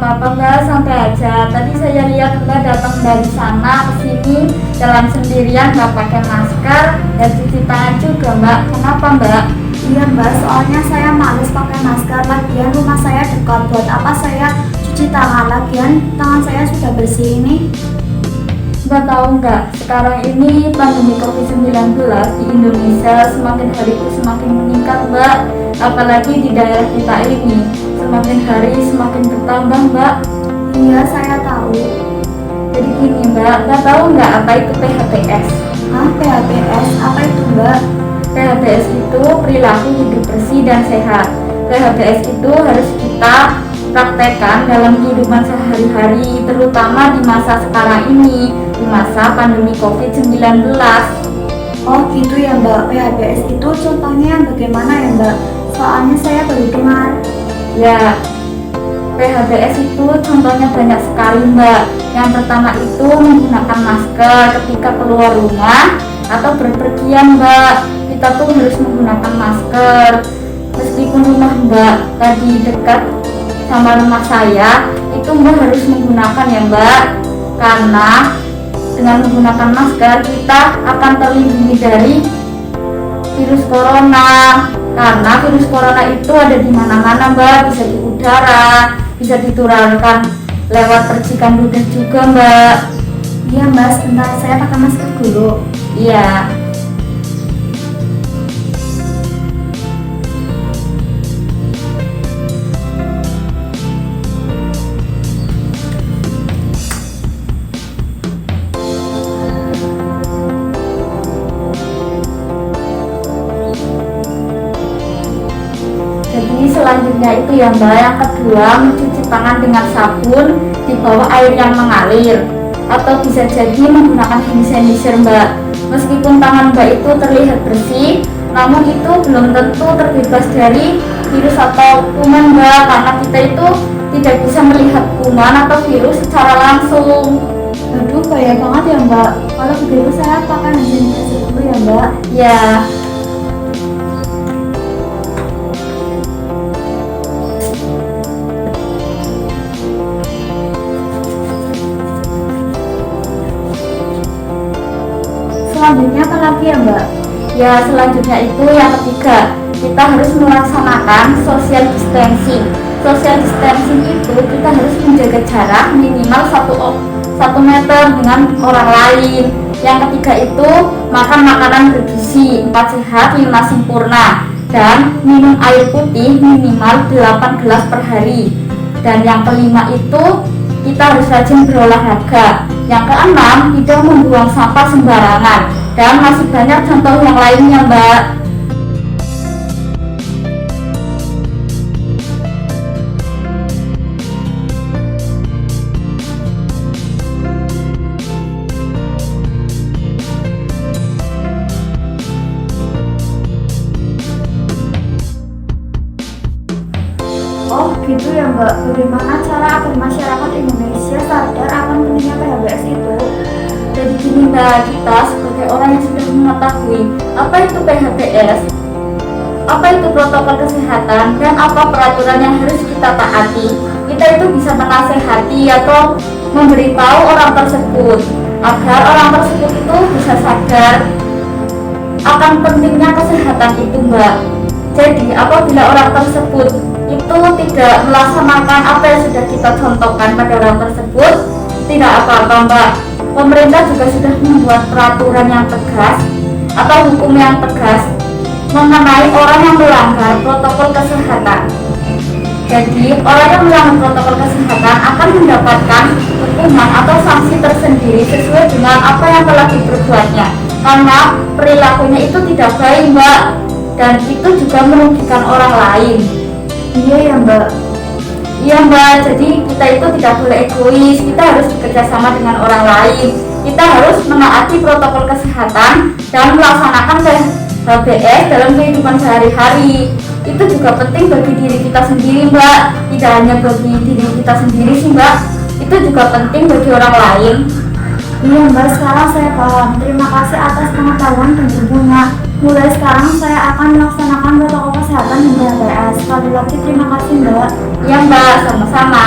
apa-apa mbak, santai aja. Tadi saya lihat mbak datang dari sana ke sini jalan sendirian, nggak pakai masker dan cuci tangan juga mbak. Kenapa mbak? Iya mbak, soalnya saya males pakai masker. Lagian rumah saya dekat, buat apa saya cuci tangan? Lagian tangan saya sudah bersih ini. Mbak tahu nggak, sekarang ini pandemi COVID-19 di Indonesia semakin hari itu semakin meningkat mbak. Apalagi di daerah kita ini, semakin hari semakin bertambah mbak. Iya saya tahu. Jadi gini mbak tahu nggak apa itu PHBS? PHBS, apa itu mbak? PHBS itu perilaku hidup bersih dan sehat. PHBS itu harus kita praktekkan dalam kehidupan sehari-hari, terutama di masa sekarang ini, di masa pandemi COVID-19. Oh gitu ya mbak, PHBS itu contohnya yang bagaimana ya mbak? Soalnya saya baru dengar. Ya, PHBS itu contohnya banyak sekali mbak. Yang pertama itu menggunakan masker ketika keluar rumah atau berpergian mbak. Kita tuh harus menggunakan masker. Meskipun rumah mbak tadi dekat sama rumah saya, itu mbak harus menggunakan ya mbak. Karena dengan menggunakan masker kita akan terlindungi dari virus corona. Karena virus corona itu ada di mana-mana mbak, bisa di udara, bisa ditularkan lewat percikan ludah juga mbak. Iya mbak, sebentar saya pakai masker dulu. Iya. Jadi selanjutnya itu ya mbak, yang kedua mencuci tangan dengan sabun di bawah air yang mengalir, atau bisa jadi menggunakan hand sanitizer mbak. Meskipun tangan mbak itu terlihat bersih, namun itu belum tentu terbebas dari virus atau kuman mbak, karena kita itu tidak bisa melihat kuman atau virus secara langsung. Aduh bahaya banget ya mbak. Kalau begitu saya pakai hand sanitizer dulu ya mbak. Ya. Selanjutnya apa lagi ya mbak? Ya, selanjutnya itu yang ketiga, kita harus melaksanakan social distancing. Social distancing itu kita harus menjaga jarak minimal 1 meter dengan orang lain. Yang ketiga itu makan makanan bergizi, 4 sehat 5 sempurna, dan minum air putih minimal 8 gelas per hari. Dan yang kelima itu kita harus rajin berolahraga. Yang keenam, tidak membuang sampah sembarangan. Dan masih banyak contoh yang lainnya mbak. Oh gitu ya mbak. Bagaimana cara agar masyarakat Indonesia sadar akan pentingnya PHBS itu? Jadi gini mbak, kita sebagai orang yang sudah mengetahui apa itu PHBS, apa itu protokol kesehatan, dan apa peraturan yang harus kita taati, kita itu bisa menasehati atau memberitahu orang tersebut agar orang tersebut itu bisa sadar akan pentingnya kesehatan itu mbak. Jadi apabila orang tersebut itu tidak melaksanakan apa yang sudah kita contohkan pada orang tersebut, tidak apa-apa mbak. Pemerintah juga sudah membuat peraturan yang tegas atau hukum yang tegas mengenai orang yang melanggar protokol kesehatan. Jadi orang yang melanggar protokol kesehatan akan mendapatkan hukuman atau sanksi tersendiri sesuai dengan apa yang telah diperbuatnya, karena perilakunya itu tidak baik mbak, dan itu juga merugikan orang lain. Iya ya mbak. Iya mbak, jadi kita itu tidak boleh egois, kita harus bekerja sama dengan orang lain. Kita harus menaati protokol kesehatan dan melaksanakan PHBS dalam kehidupan sehari-hari. Itu juga penting bagi diri kita sendiri mbak, tidak hanya bagi diri kita sendiri sih mbak, itu juga penting bagi orang lain. Iya mbak, sekarang saya paham. Terima kasih atas pengetahuan dan ilmunya. Mulai sekarang saya akan melaksanakan protokol kesehatan dan PHBS. Sekali lagi terima kasih mbak. Iya mbak, sama-sama.